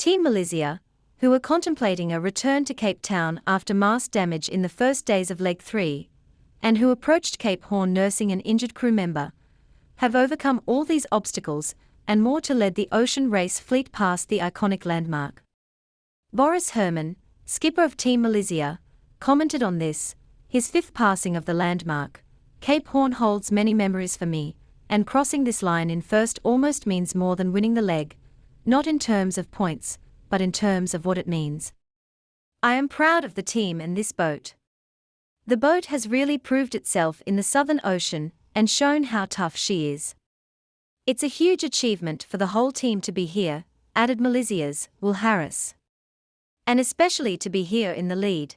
Team Malizia, who were contemplating a return to Cape Town after mast damage in the first days of Leg 3, and who approached Cape Horn nursing an injured crew member, have overcome all these obstacles and more to lead the ocean race fleet past the iconic landmark. Boris Herrmann, skipper of Team Malizia, commented on this: "His fifth passing of the landmark, Cape Horn holds many memories for me, and crossing this line in first almost means more than winning the leg, not in terms of points, but in terms of what it means. I am proud of the team and this boat. The boat has really proved itself in the Southern Ocean and shown how tough she is. It's a huge achievement for the whole team to be here," added Malizia's Will Harris. "And especially to be here in the lead.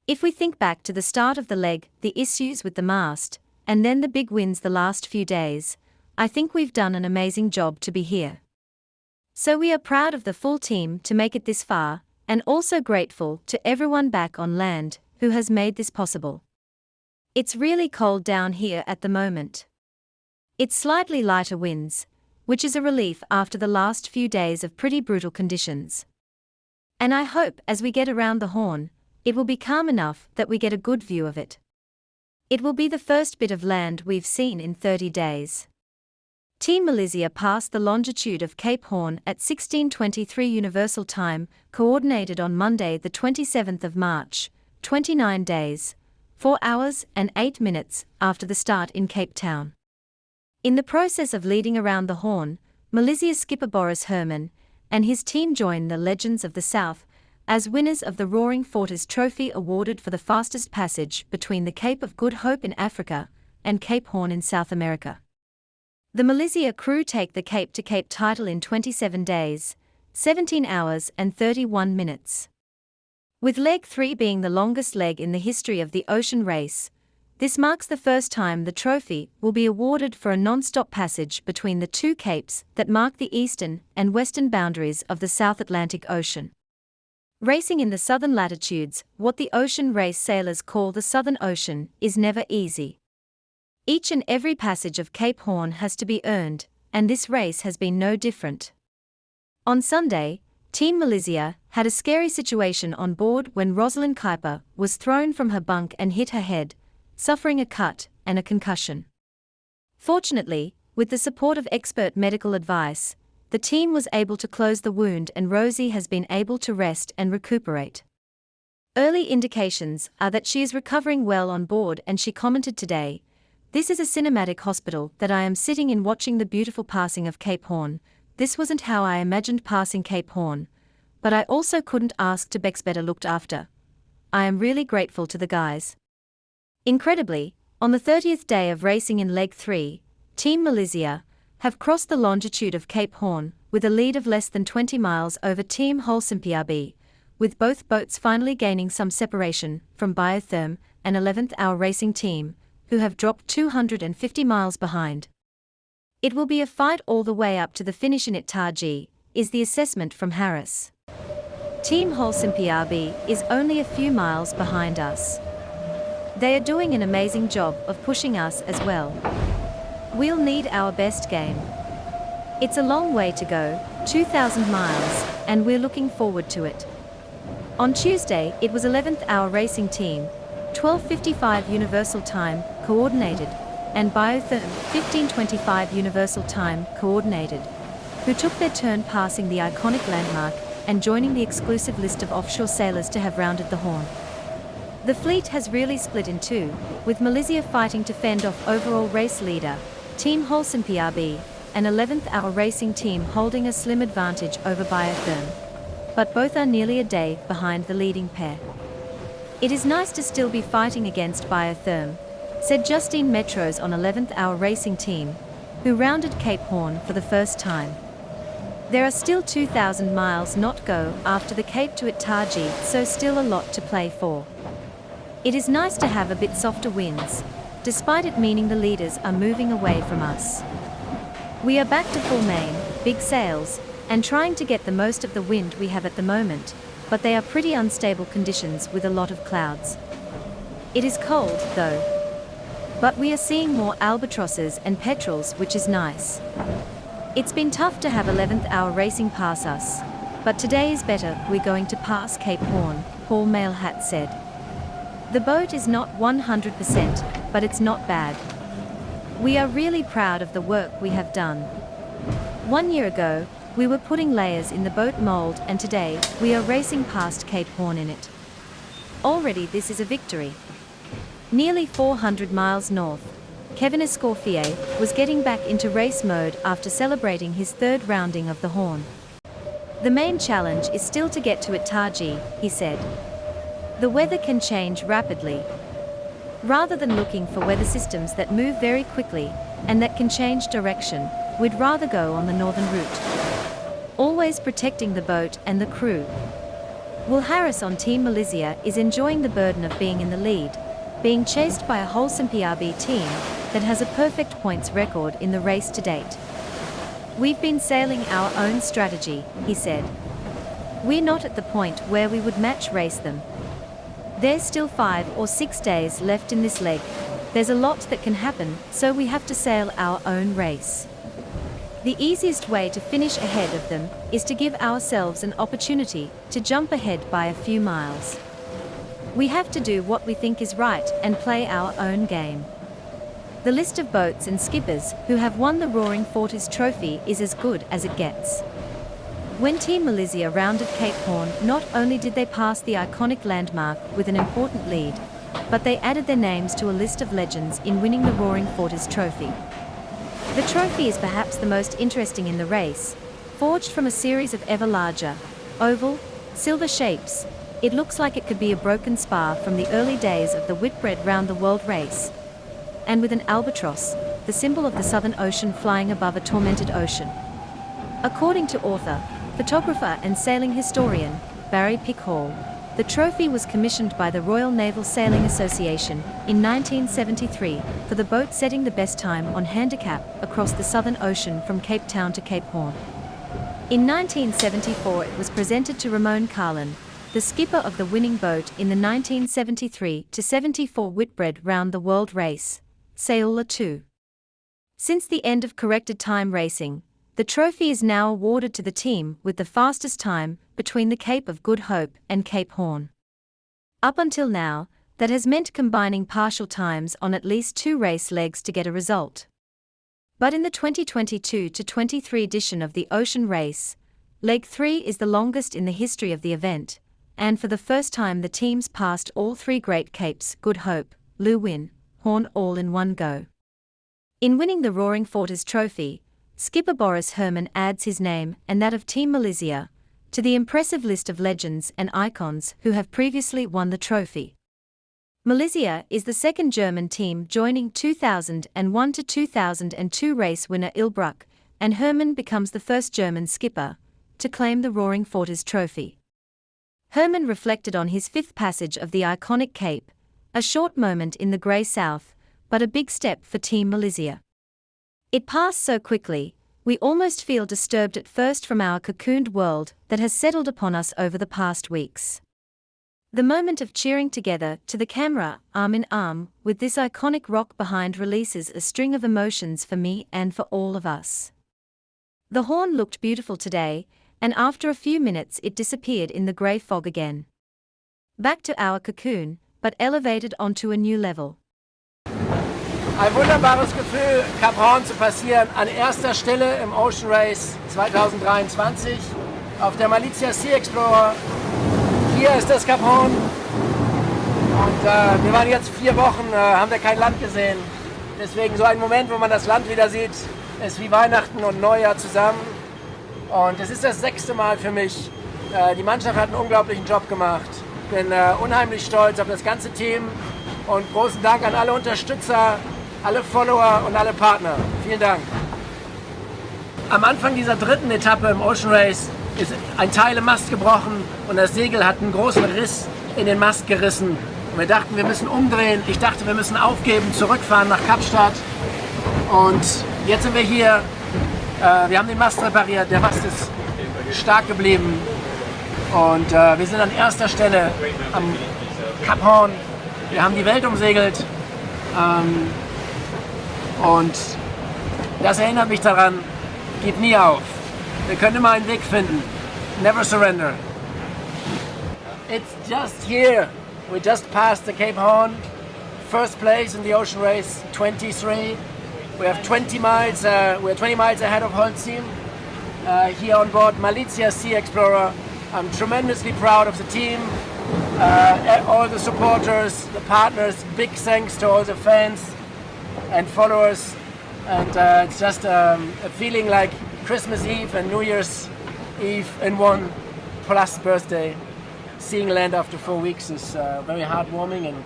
If we think back to the start of the leg, the issues with the mast, and then the big wins the last few days, I think we've done an amazing job to be here. So we are proud of the full team to make it this far, and also grateful to everyone back on land who has made this possible. It's really cold down here at the moment. It's slightly lighter winds, which is a relief after the last few days of pretty brutal conditions. And I hope as we get around the Horn, it will be calm enough that we get a good view of it. It will be the first bit of land we've seen in 30 days. Team Malizia passed the longitude of Cape Horn at 16:23 Universal Time, coordinated on Monday the 27th of March, 29 days, 4 hours and 8 minutes after the start in Cape Town. In the process of leading around the Horn, Malizia skipper Boris Herrmann and his team joined the Legends of the South as winners of the Roaring Forties Trophy awarded for the fastest passage between the Cape of Good Hope in Africa and Cape Horn in South America. The Malizia crew take the Cape to Cape title in 27 days, 17 hours and 31 minutes. With Leg 3 being the longest leg in the history of the ocean race, this marks the first time the trophy will be awarded for a non-stop passage between the two capes that mark the eastern and western boundaries of the South Atlantic Ocean. Racing in the southern latitudes, what the ocean race sailors call the Southern Ocean, is never easy. Each and every passage of Cape Horn has to be earned, and this race has been no different. On Sunday, Team Malizia had a scary situation on board when Rosalind Kuiper was thrown from her bunk and hit her head, suffering a cut and a concussion. Fortunately, with the support of expert medical advice, the team was able to close the wound and Rosie has been able to rest and recuperate. Early indications are that she is recovering well on board, and she commented today, "This is a cinematic hospital that I am sitting in watching the beautiful passing of Cape Horn. This wasn't how I imagined passing Cape Horn, but I also couldn't ask to be better looked after. I am really grateful to the guys." Incredibly, on the 30th day of racing in Leg 3, Team Malizia have crossed the longitude of Cape Horn with a lead of less than 20 miles over Team Holcim PRB, with both boats finally gaining some separation from Biotherm, an 11th hour racing team, who have dropped 250 miles behind. "It will be a fight all the way up to the finish in Itagai," is the assessment from Harris. Team Holcim PRB is only a few miles behind us. They are doing an amazing job of pushing us as well. We'll need our best game. It's a long way to go, 2,000 miles, and we're looking forward to it. On Tuesday, it was 11th hour racing team, 12:55 Universal Time, coordinated, and Biotherm, 15:25 Universal Time, coordinated, who took their turn passing the iconic landmark and joining the exclusive list of offshore sailors to have rounded the Horn. The fleet has really split in two, with Malizia fighting to fend off overall race leader, Team Holcim PRB, an 11th hour racing team holding a slim advantage over Biotherm. But both are nearly a day behind the leading pair. "It is nice to still be fighting against Biotherm," said Justine Metros on 11th hour racing team, who rounded Cape Horn for the first time. "There are still 2,000 miles not go after the Cape to Itagai, so still a lot to play for. It is nice to have a bit softer winds, despite it meaning the leaders are moving away from us. We are back to full main, big sails, and trying to get the most of the wind we have at the moment, but they are pretty unstable conditions with a lot of clouds. It is cold, though. But we are seeing more albatrosses and petrels, which is nice. It's been tough to have 11th hour racing pass us, But today is better, we're going to pass Cape Horn, Paul Mailhat said. The boat is not 100%, but it's not bad. We are really proud of the work we have done. 1 year ago, we were putting layers in the boat mold, and today, we are racing past Cape Horn in it. Already this is a victory. Nearly 400 miles north, Kevin Escoffier was getting back into race mode after celebrating his third rounding of the Horn. The main challenge is still to get to Itagai, he said. The weather can change rapidly. Rather than looking for weather systems that move very quickly and that can change direction, we'd rather go on the northern route. Always protecting the boat and the crew. Will Harris on Team Malizia is enjoying the burden of being in the lead, being chased by a Holcim PRB team that has a perfect points record in the race to date. We've been sailing our own strategy, he said. We're not at the point where we would match race them. There's still 5 or 6 days left in this leg. There's a lot that can happen, so we have to sail our own race. The easiest way to finish ahead of them is to give ourselves an opportunity to jump ahead by a few miles. We have to do what we think is right and play our own game. The list of boats and skippers who have won the Roaring Forties trophy is as good as it gets. When Team Malizia rounded Cape Horn, not only did they pass the iconic landmark with an important lead, but they added their names to a list of legends in winning the Roaring Forties trophy. The trophy is perhaps the most interesting in the race, forged from a series of ever larger, oval, silver shapes. It looks like it could be a broken spar from the early days of the Whitbread Round the World race. And with an albatross, the symbol of the Southern Ocean flying above a tormented ocean. According to author, photographer and sailing historian, Barry Pickhall, the trophy was commissioned by the Royal Naval Sailing Association in 1973 for the boat setting the best time on handicap across the Southern Ocean from Cape Town to Cape Horn. In 1974 it was presented to Ramon Carlin, the skipper of the winning boat in the 1973-74 Whitbread Round the World race, Saola 2. Since the end of corrected time racing, the trophy is now awarded to the team with the fastest time between the Cape of Good Hope and Cape Horn. Up until now, that has meant combining partial times on at least 2 race legs to get a result. But in the 2022-23 edition of the Ocean Race, Leg 3 is the longest in the history of the event, and for the first time the teams passed all 3 Great Capes, Good Hope, Lewin, Horn all in one go. In winning the Roaring Forties trophy, skipper Boris Herrmann adds his name and that of Team Malizia to the impressive list of legends and icons who have previously won the trophy. Malizia is the second German team joining 2001-2002 race winner Ilbruck, and Herrmann becomes the first German skipper to claim the Roaring Forties trophy. Herrmann reflected on his 5th passage of the iconic Cape, a short moment in the grey south, but a big step for Team Malizia. It passed so quickly, we almost feel disturbed at first from our cocooned world that has settled upon us over the past weeks. The moment of cheering together to the camera, arm in arm, with this iconic rock behind releases a string of emotions for me and for all of us. The Horn looked beautiful today, and after a few minutes it disappeared in the grey fog again. Back to our cocoon, but elevated onto a new level. Ein wunderbares Gefühl, Cap Horn zu passieren, an erster Stelle im Ocean Race 2023 auf der Malizia Sea Explorer. Hier ist das Cap Horn und wir waren jetzt 4 Wochen, haben wir kein Land gesehen. Deswegen so ein Moment, wo man das Land wieder sieht, ist wie Weihnachten und Neujahr zusammen. Und es ist das 6. Mal für mich. Die Mannschaft hat einen unglaublichen Job gemacht. Ich bin unheimlich stolz auf das ganze Team und großen Dank an alle Unterstützer, alle Follower und alle Partner. Vielen Dank. Am Anfang dieser 3. Etappe im Ocean Race ist ein Teil im Mast gebrochen und das Segel hat einen großen Riss in den Mast gerissen. Und wir dachten, wir müssen umdrehen. Ich dachte, wir müssen aufgeben, zurückfahren nach Kapstadt. Und jetzt sind wir hier. Wir haben den Mast repariert. Der Mast ist stark geblieben. Und wir sind an erster Stelle am Cap Horn. Wir haben die Welt umsegelt. Und das erinnert mich daran, gib nie auf. Wir können immer einen Weg finden. never surrender. It's just here. We just passed the Cape Horn. First place in the ocean race, 23. We have 20 miles. We're 20 miles ahead of Holcim. Here on board Malizia Sea Explorer. I'm tremendously proud of the team, all the supporters, the partners. Big thanks to all the fans and followers. And it's just a feeling like Christmas Eve and New Year's Eve in one, plus birthday. Seeing land after 4 weeks is very heartwarming. And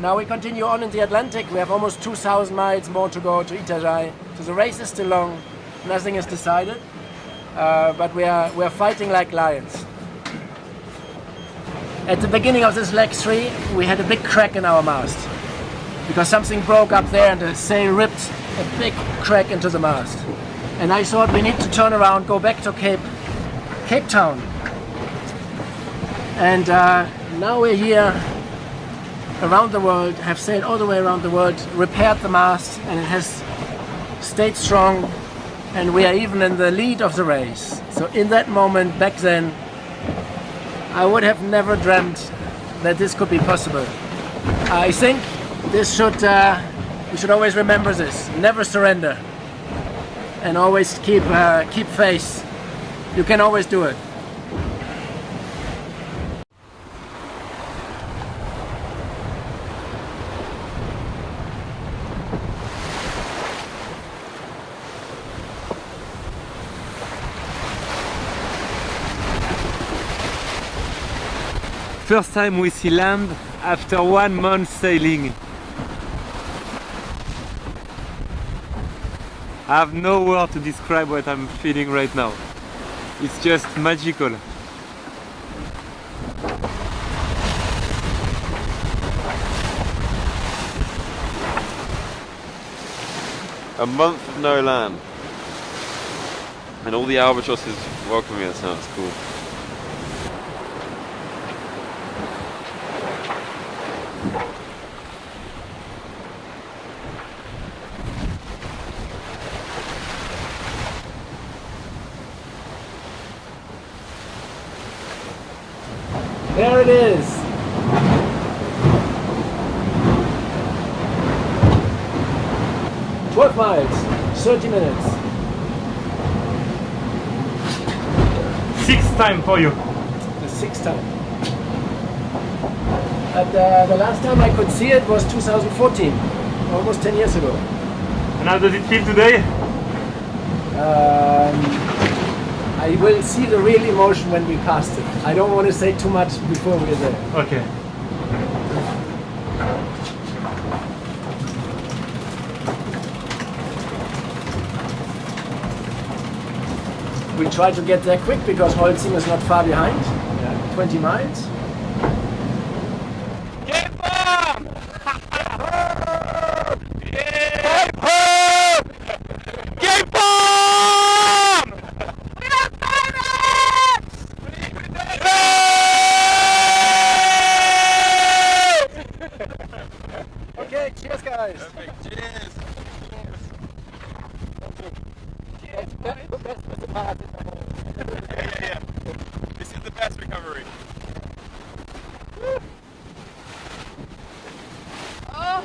now we continue on in the Atlantic. We have almost 2,000 miles more to go to Itagai. So the race is still long. Nothing is decided, but we are fighting like lions. At the beginning of this leg 3, we had a big crack in our mast because something broke up there and the sail ripped a big crack into the mast. And I thought we need to turn around, go back to Cape Town. And now we're here around the world, have sailed all the way around the world, repaired the mast, and it has stayed strong, and we are even in the lead of the race. So in that moment back then, I would have never dreamt that this could be possible. I think this should, we should always remember this. Never surrender. And always keep faith. You can always do it. First time we see land after 1 month sailing. I have no word to describe what I'm feeling right now. It's just magical. A month of no land. And all the albatrosses welcoming us now, it's cool. There it is. "12 miles, 30 minutes. Sixth time for you. The 6th time. But the last time I could see it was 2014, almost 10 years ago. And how does it feel today? I will see the real emotion when we passed it. I don't want to say too much before we're there. Okay. We try to get there quick because Holcim is not far behind. Yeah. 20 miles. Okay, cheers guys. Perfect, cheers! Yeah. This is the best recovery. Oh.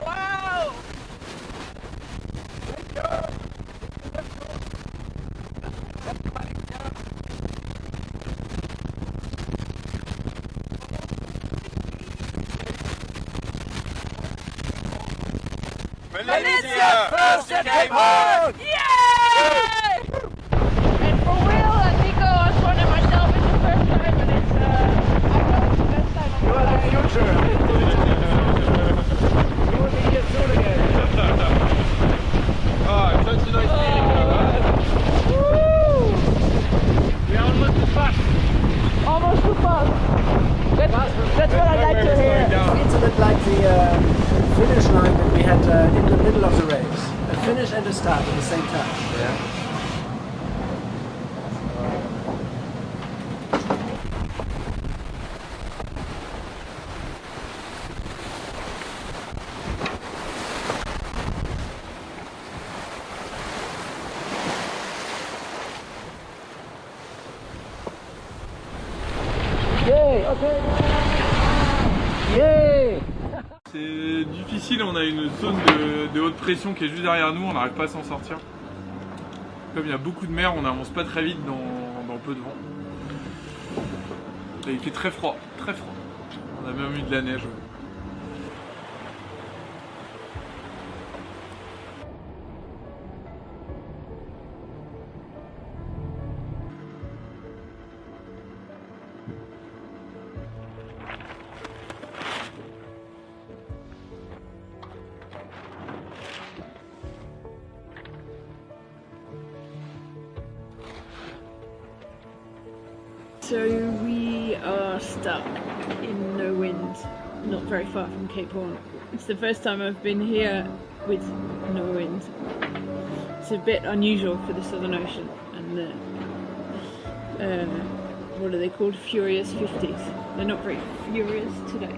Wow! Malizia! First at Cape Horn! Yay! And for real, Nico, Osborne and myself, it's the first time, and it's the best time of You my are the life. future. You will be here soon again. Oh, it's such a nice feeling though, huh? Woo! We are almost too fast. Almost too fast. That's what I like to hear. It's a bit like the finish line that we had in the middle of the race. A finish and a start at the same time. Yeah. Yeah! C'est difficile, on a une zone de haute pression qui est juste derrière nous, on n'arrive pas à s'en sortir. Comme il y a beaucoup de mer, on n'avance pas très vite dans peu de vent. Et il fait très froid, très froid. On a même eu de la neige. So we are stuck in no wind, not very far from Cape Horn. It's the first time I've been here with no wind. It's a bit unusual for the Southern Ocean and the, what are they called, furious 50s. They're not very furious today.